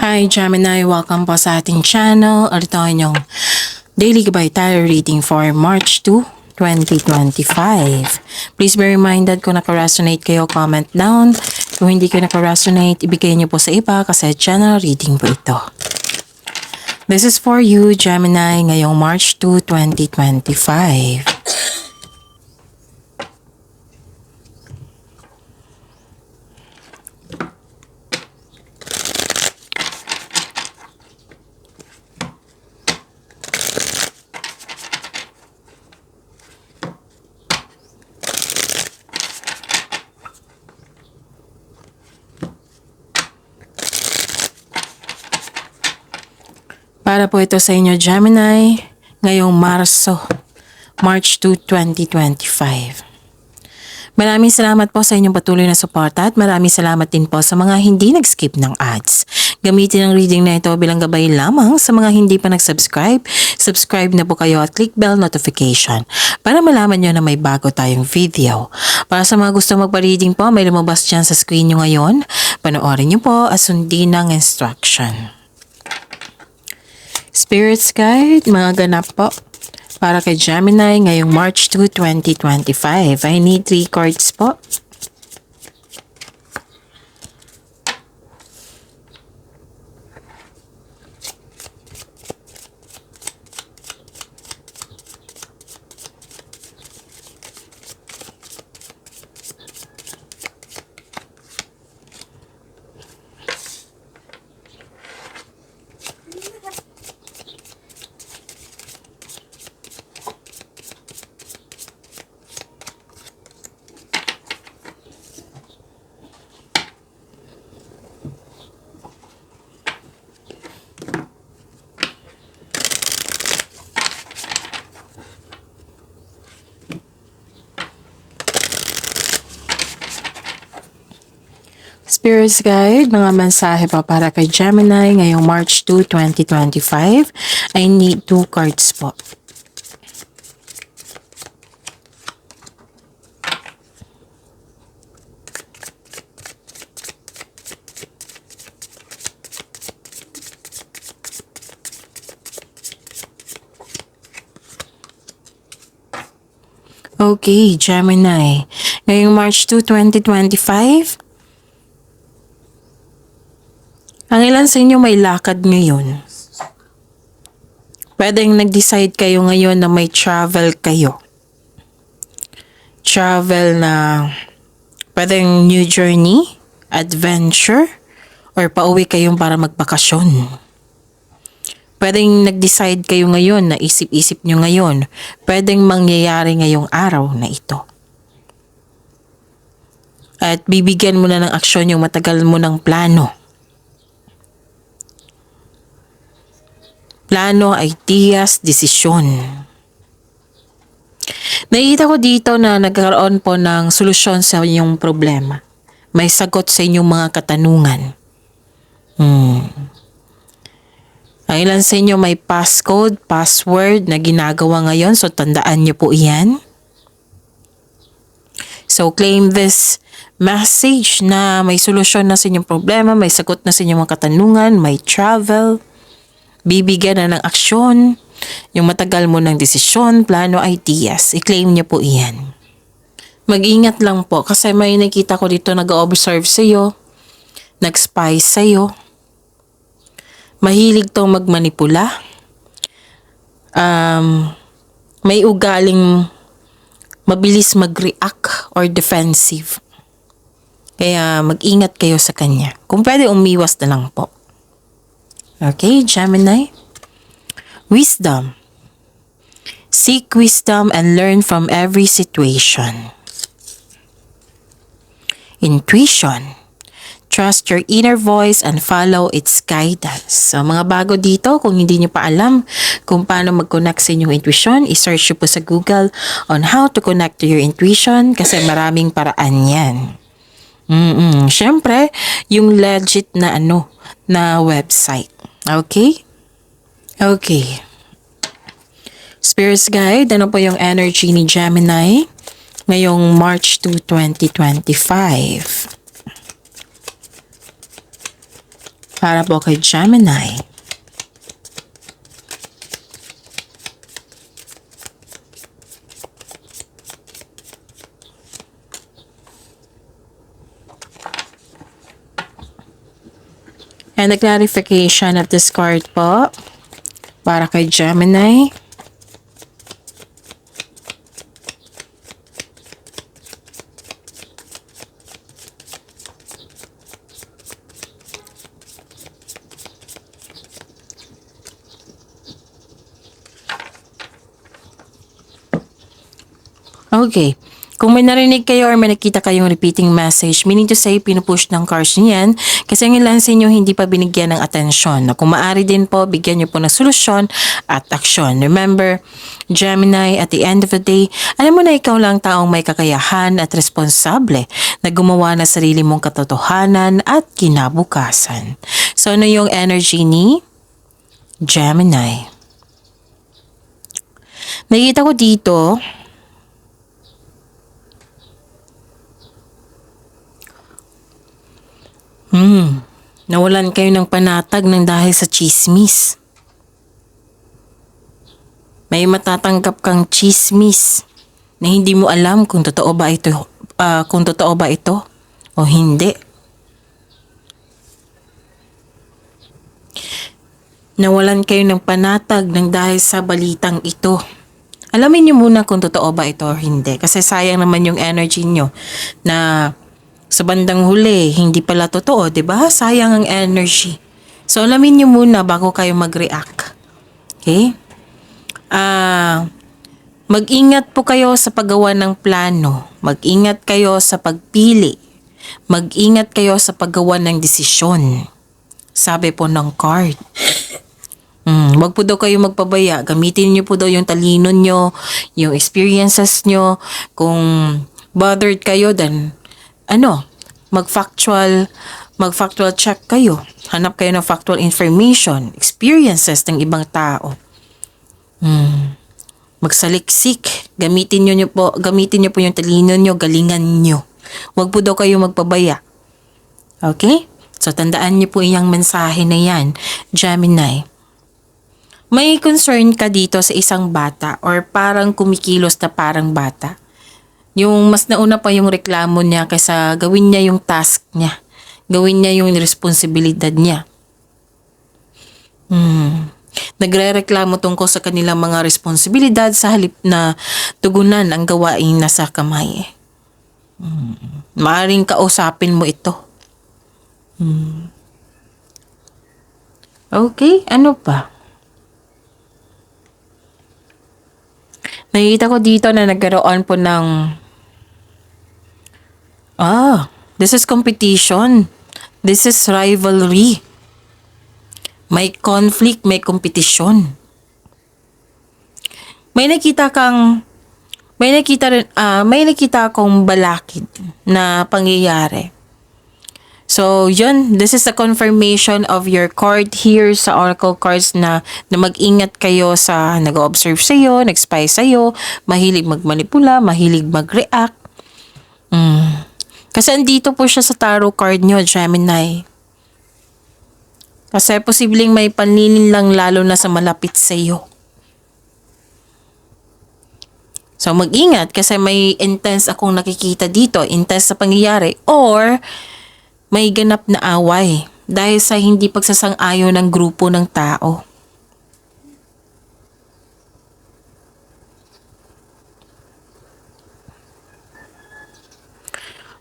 Hi Gemini, welcome po sa ating channel. Ito ang inyong daily gabay tarot reading for March 2, 2025. Please be reminded kung naka-resonate kayo, comment down. Kung hindi kayo naka-resonate, ibigay niyo po sa iba kasi channel reading po ito. This is for you, Gemini, ngayong March 2, 2025. Para po ito sa inyo, Gemini, ngayong March 2, 2025. Maraming salamat po sa inyong patuloy na suporta at maraming salamat din po sa mga hindi nag-skip ng ads. Gamitin ang reading na ito bilang gabay lamang sa mga hindi pa nag-subscribe. Subscribe na po kayo at click bell notification para malaman nyo na may bago tayong video. Para sa mga gusto magpa-reading po, may lumabas dyan sa screen nyo ngayon. Panoorin nyo po at sundin ang instruction. Spirits Guide, mga ganap po para kay Gemini ngayong March 2, 2025. I need 3 cards po. Spirits Guide, mga mensahe pa para kay Gemini ngayong March 2, 2025. I need 2 cards po. Okay, Gemini. Ngayong March 2, 2025, ang ilan sa inyo may lakad ngayon. Pwedeng nag-decide kayo ngayon na may travel kayo. Travel na pwedeng new journey, adventure, or pauwi kayong para magbakasyon. Pwedeng nag-decide kayo ngayon na isip-isip nyo ngayon. Pwedeng mangyayari ngayong araw na ito. At bibigyan mo na ng aksyon yung matagal mo ng plano. Plano, ideas, desisyon. Nakikita ko dito na nagkaroon po ng solusyon sa inyong problema. May sagot sa inyong mga katanungan. Ang ilan sa inyo may passcode, password na ginagawa ngayon, so tandaan niyo po iyan. So claim this message na may solusyon na sa inyong problema, may sagot na sa inyong mga katanungan, may travel, bibigyan na ng aksyon, yung matagal mo ng desisyon, plano, ideas. I-claim niyo po iyan. Mag-ingat lang po kasi may nakita ko dito nag-observe sa iyo, nag-spy sa iyo. Mahilig tong magmanipula. May ugaling mabilis mag-react or defensive. Kaya mag-ingat kayo sa kanya. Kung pwede, umiwas na lang po. Okay, Gemini. Wisdom. Seek wisdom and learn from every situation. Intuition. Trust your inner voice and follow its guidance. So, mga bago dito, kung hindi nyo pa alam kung paano mag-connect sa inyong intuition, i-search nyo po sa Google on how to connect to your intuition kasi maraming paraan yan. Siyempre, yung legit na na website. Okay? Okay. Spirits Guide, ano po yung energy ni Gemini ngayong March 2, 2025? Para po kay Gemini. And the clarification of this card po, para kay Gemini. Okay. Kung may narinig kayo or may nakita kayong repeating message, meaning to say, pinupush ng cards niyan kasi ang ilan sa inyo hindi pa binigyan ng atensyon. Na kung maaari din po, bigyan niyo po ng solusyon at aksyon. Remember, Gemini, at the end of the day, alam mo na ikaw lang taong may kakayahan at responsable na gumawa ng sarili mong katotohanan at kinabukasan. So, ano yung energy ni Gemini? Nakita ko dito, nawalan kayo ng panatag ng dahil sa chismis. May matatanggap kang chismis na hindi mo alam kung totoo ba ito, o hindi. Nawalan kayo ng panatag ng dahil sa balitang ito. Alamin niyo muna kung totoo ba ito o hindi, kasi sayang naman yung energy niyo na sa bandang huli, hindi pala totoo, 'di ba? Sayang ang energy. So, alamin niyo muna bago kayo mag-react. Okay? Mag-ingat po kayo sa paggawa ng plano. Mag-ingat kayo sa pagpili. Mag-ingat kayo sa paggawa ng desisyon. Sabi po ng card. Wag po daw kayo magpabaya. Gamitin niyo po daw yung talino niyo, yung experiences niyo. Kung bothered kayo, then mag-factual check kayo. Hanap kayo ng factual information, experiences ng ibang tao. Magsaliksik. Gamitin niyo po yung talino niyo, galingan niyo. Wag po daw kayo magpabaya. Okay? So, tandaan niyo po iyang mensahe na yan, Gemini. May concern ka dito sa isang bata or parang kumikilos na parang bata. Yung mas nauna pa yung reklamo niya kaysa gawin niya yung task niya. Gawin niya yung responsibilidad niya. Nagre-reklamo tungkol sa kanilang mga responsibilidad sa halip na tugunan ang gawain nasa kamay. Maaring kausapin mo ito. Okay, ano pa? Nakikita ko dito na nagkaroon po ng this is competition. This is rivalry. May conflict, may kompetisyon. May nakita akong balakid na pangyayari. So, this is a confirmation of your card here sa Oracle cards na mag-ingat kayo sa nag-observe sa'yo, nag-spy sa'yo, mahilig magmanipula, mahilig mag-react. Kasi andito po siya sa tarot card nyo, Gemini. Kasi posibleng may panlilin lang lalo na sa malapit sa'yo. So, mag-ingat kasi may intense akong nakikita dito, intense sa pangyayari, or may ganap na away dahil sa hindi pagsasang-ayon ng grupo ng tao.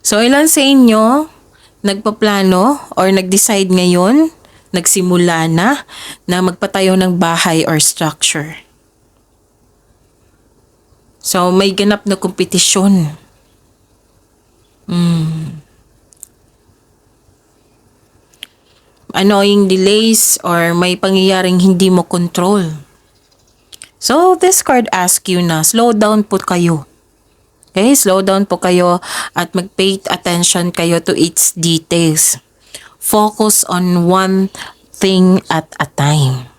So, ilan sa inyo nagpaplano or nag-decide ngayon, nagsimula na magpatayo ng bahay or structure? So, may ganap na kompetisyon. Annoying delays or may pangyayaring hindi mo control. So, this card asks you na slow down po kayo. Okay, slow down po kayo at mag-pay attention kayo to its details. Focus on one thing at a time.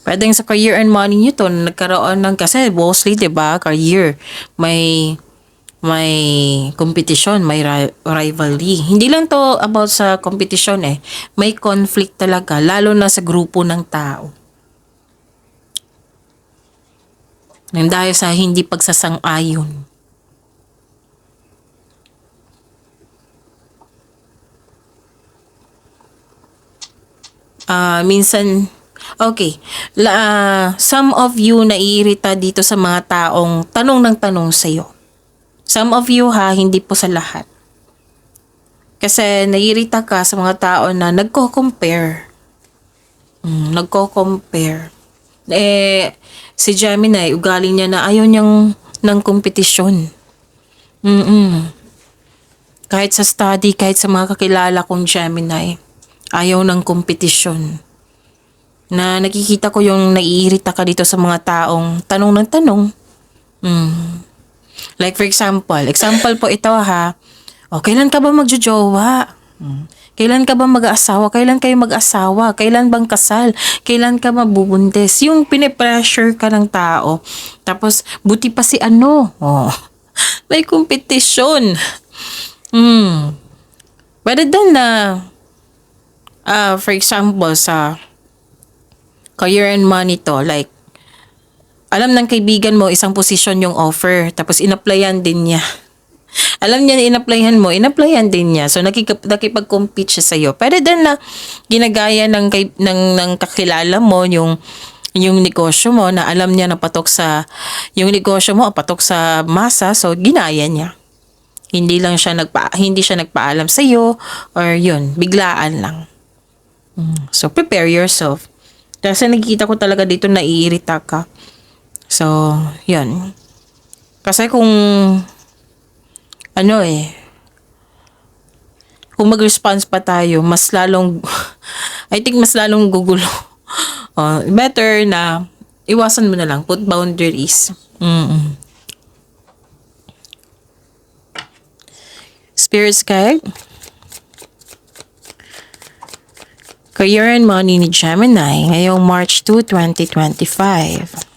Pwedeng sa career and money nyo to, nagkaroon ng, kasi mostly, diba, career, may may kompetisyon, may rivalry. Hindi lang to about sa kompetisyon eh. May conflict talaga, lalo na sa grupo ng tao. Nang dahil sa hindi pagsasang-ayon. Minsan, okay, some of you naiirita dito sa mga taong tanong ng tanong sa'yo. Some of you hindi po sa lahat. Kasi naiirita ka sa mga tao na nagko-compare. Nagko-compare. Si Gemini, ugali niya na ayaw niyang ng kompetisyon. Kahit sa study, kahit sa mga kakilala kong Gemini, ayaw ng kompetisyon. Na nakikita ko yung naiirita ka dito sa mga taong tanong ng tanong. Like for example po ito kailan ka ba magjojowa? Kailan ka ba mag-aasawa? Kailan kayo mag-asawa? Kailan bang kasal? Kailan ka mabubuntis? Yung pinipressure ka ng tao. Tapos, buti pa si may kompetisyon. Rather than for example, sa career and money to, like, alam ng kaibigan mo, isang posisyon yung offer, tapos in-applyan din niya. Alam niya na in-applyan din niya. So, nakipag-compete siya sa'yo. Pero din na ginagaya ng kakilala mo yung negosyo mo na alam niya na yung negosyo mo patok sa masa. So, ginaya niya. Hindi siya nagpaalam sa'yo or yun, biglaan lang. So, prepare yourself. Kasi nakikita ko talaga dito naiirita ka. So, yun. Kasi kung kung mag-response pa tayo, mas lalong gugulo. Better na iwasan mo na lang, put boundaries. Spirit's guide. Career and money ni Gemini ngayong March 2, 2025.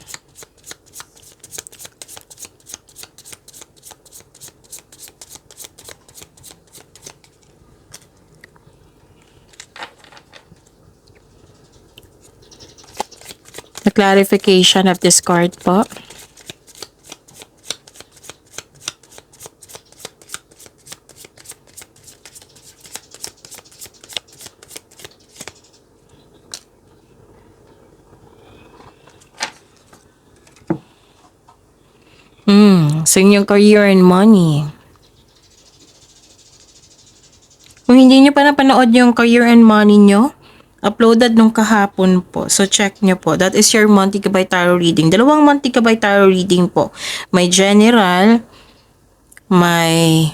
The clarification of this card po. Sa inyong career and money. Kung hindi nyo pa napanood yung career and money nyo, uploaded nung kahapon po. So, check nyo po. That is your Monthly Gabay Tarot reading. Dalawang Monthly Gabay Tarot reading po. May general, may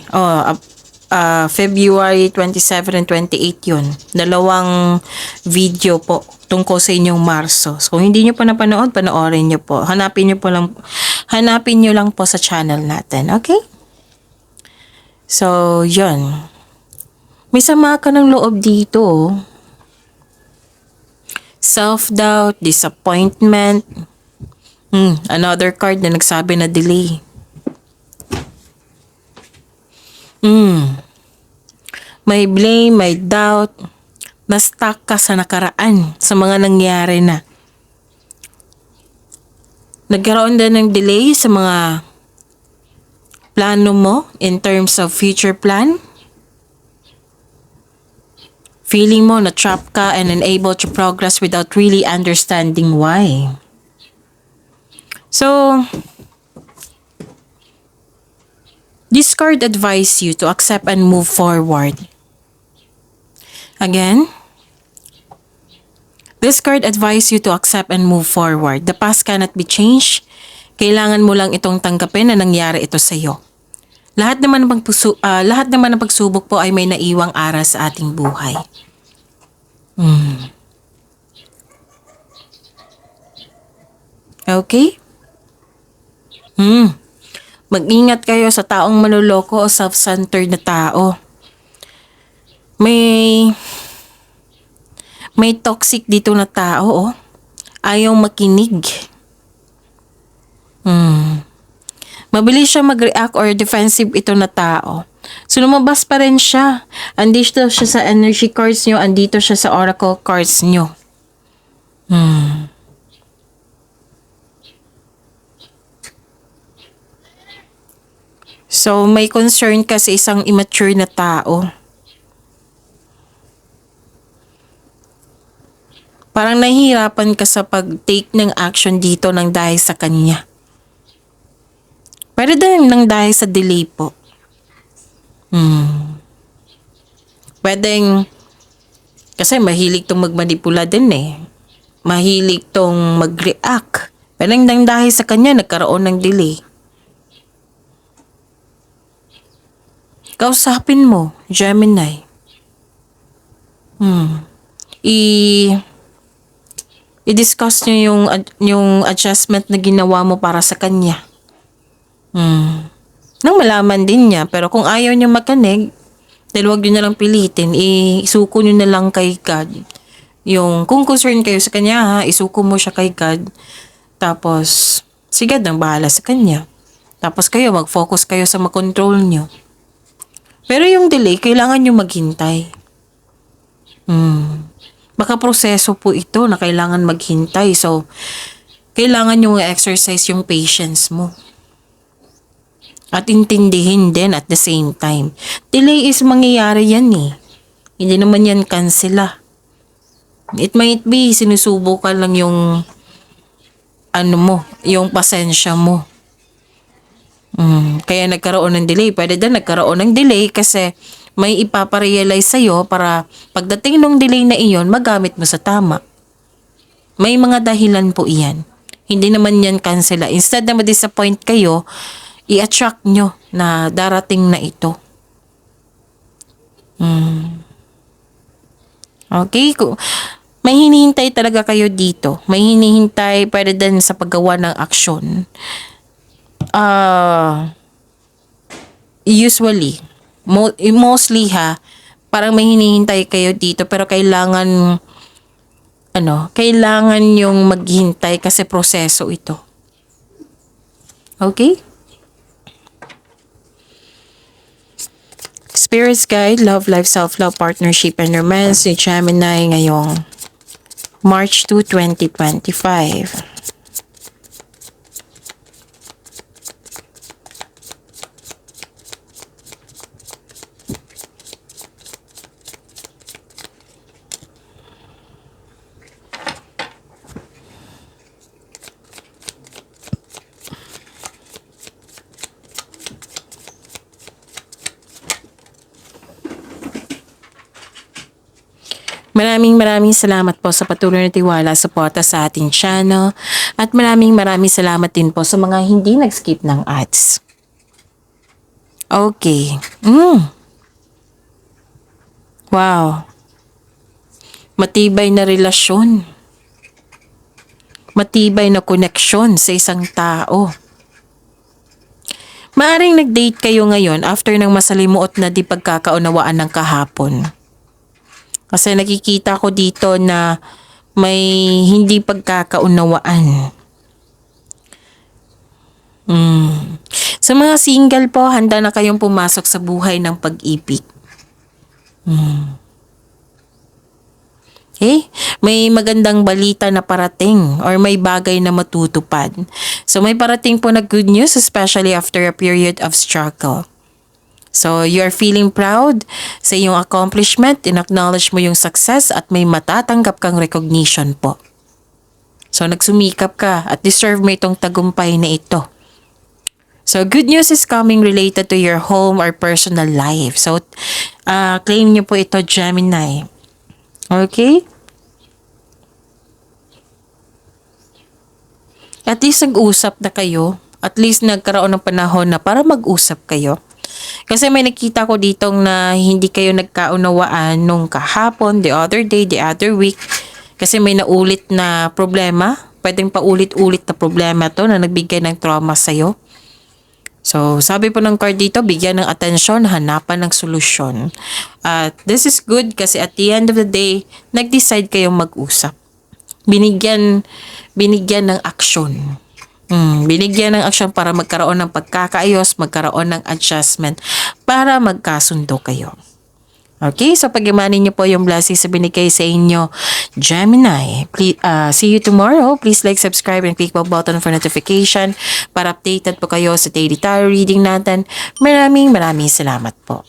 February 27 and 28 yun. Dalawang video po tungkol sa inyong Marso. So, kung hindi nyo pa napanood, panoorin nyo po. Hanapin nyo lang po sa channel natin. Okay? So, yun. May sama ka ng loob dito. Self-doubt, disappointment. Another card na nagsabi na delay. May blame, may doubt. Na-stuck ka sa nakaraan, sa mga nangyari na. Nagkaroon din ng delay sa mga plano mo in terms of future plan. Feeling mo na trap ka and unable to progress without really understanding why. So, this card advises you to accept and move forward. Again, this card advises you to accept and move forward. The past cannot be changed. Kailangan mo lang itong tanggapin na nangyari ito sa iyo. Lahat naman ng pagsubok po ay may naiwang aral sa ating buhay. Okay? Mag-ingat kayo sa taong manloloko o self-centered na tao. May toxic dito na tao, Ayaw makinig. Mabilis siya mag-react or defensive ito na tao. So, lumabas pa rin siya. Andito siya sa energy cards nyo, andito siya sa oracle cards nyo. So, may concern ka sa isang immature na tao. Parang nahihirapan ka sa pag-take ng action dito ng dahil sa kanya. Pero din ng dahil sa delay po. Pwedeng, kasi mahilig tong magmanipula din eh. Mahilig tong mag-react. Pwedeng nang dahil sa kanya nagkaroon ng delay. Kausapin mo, Gemini. I-discuss nyo yung adjustment na ginawa mo para sa kanya. Nang malaman din niya, pero kung ayaw niya makinig, dahil huwag nyo na lang pilitin, isuko nyo na lang kay God. Kung concern kayo sa kanya, isuko mo siya kay God. Tapos, si God ang bahala sa kanya. Tapos kayo, mag-focus kayo sa makontrol nyo. Pero yung delay, kailangan nyo maghintay. Baka proseso po ito na kailangan maghintay. So, kailangan nyo exercise yung patience mo. At intindihin din at the same time. Delay is mangyayari yan eh. Hindi naman yan kansela. It might be sinusubukan lang yung yung pasensya mo. Kaya nagkaroon ng delay. Pwede din nagkaroon ng delay kasi may ipaparealize sa'yo para pagdating ng delay na iyon, magamit mo sa tama. May mga dahilan po iyan. Hindi naman yan kansela. Instead na ma-disappoint kayo, i-attract nyo na darating na ito. Okay? May hinihintay talaga kayo dito. May hinihintay pwede din sa paggawa ng aksyon. Usually, mostly parang may hinihintay kayo dito pero kailangan yung maghintay kasi proseso ito. Okay? Spirits Guide, Love, Life, Self-Love, Partnership, and Romance ni Gemini ngayong March 2, 2025. Maraming salamat po sa patuloy na tiwala, suporta sa ating channel. At maraming salamat din po sa mga hindi nag-skip ng ads. Okay. Wow. Matibay na relasyon. Matibay na koneksyon sa isang tao. Maaring nag-date kayo ngayon after ng masalimuot na di pagkakaunawaan ng kahapon. Kasi nakikita ko dito na may hindi pagkakaunawaan. Sa mga single po, handa na kayong pumasok sa buhay ng pag-ibig. Okay? May magandang balita na parating or may bagay na matutupad. So may parating po na good news, especially after a period of struggle. So, you're feeling proud sa iyong accomplishment, in-acknowledge mo yung success at may matatanggap kang recognition po. So, nagsumikap ka at deserve mo itong tagumpay na ito. So, good news is coming related to your home or personal life. So, claim niyo po ito, Gemini. Okay? At least nag-usap na kayo. At least nagkaroon ng panahon na para mag-usap kayo. Kasi may nakita ko ditong na hindi kayo nagkaunawaan nung kahapon, the other day, the other week. Kasi may naulit na problema. Pwedeng paulit-ulit na problema to na nagbigay ng trauma sa'yo. So, sabi po ng card dito, bigyan ng atensyon, hanapan ng solusyon. At this is good kasi at the end of the day, nag-decide kayong mag-usap. Binigyan ng aksyon. Binigyan ng aksyon para magkaroon ng pagkakaayos, magkaroon ng adjustment para magkasundo kayo. Okay, so pag-imanin niyo po yung blessings sa binigay sa inyo, Gemini. Please, see you tomorrow. Please like, subscribe, and click the button for notification para updated po kayo sa daily tarot reading natin. Maraming salamat po.